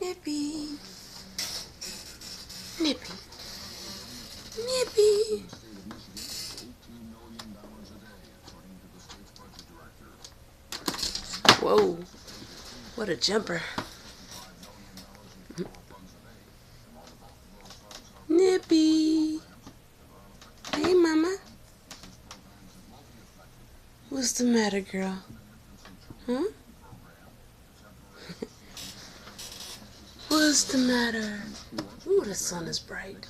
Nippy. Nippy. Nippy. Whoa. What a jumper. Nippy. Hey, Mama. What's the matter, girl? Huh? What's the matter? Ooh, the sun is bright.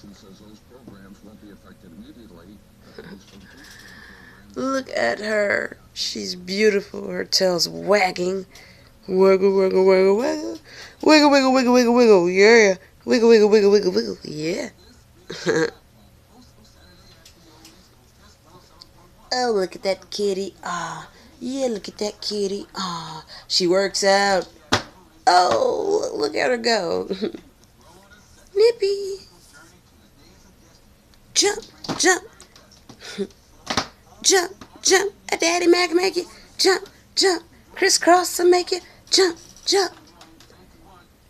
Look at her. She's beautiful. Her tail's wagging. Wiggle, wiggle, wiggle, wiggle. Wiggle, wiggle, wiggle, wiggle, wiggle. Yeah. Wiggle, wiggle, wiggle, wiggle, wiggle. Yeah. Oh, look at that kitty. Ah. Yeah, look at that kitty. Ah. She works out. Oh, look at her go. Nippy. Jump, jump. Jump, jump. A daddy Mac make it. Jump, jump. Crisscross to make it. Jump, jump.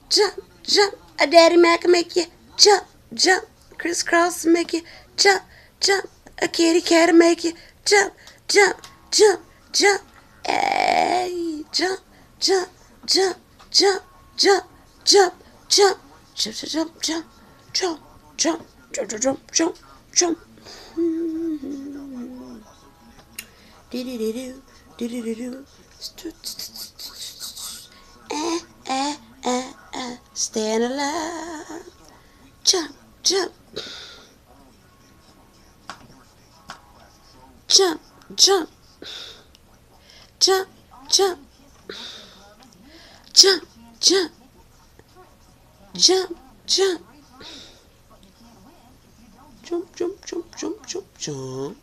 Jump, jump. A daddy Mac make you. Jump, jump. Crisscross to make you. Jump, jump. A kitty cat to make you. Jump, jump, jump, jump. Hey, jump, jump, jump, jump, jump, jump, jump, jump, jump, jump, jump, jump, jump, jump, jump, jump, jump. Do-do-do-do, do-do-do-do. Stand alive. Jump, jump. Jump, jump. Jump, jump. Jump, jump. Jump, jump. Jump, jump, jump, jump, jump, jump.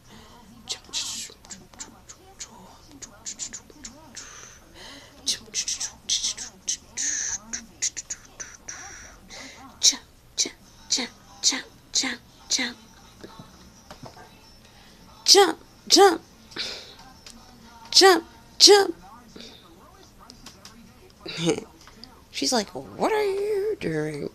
Jump, jump, jump, jump. She's like, what are you doing?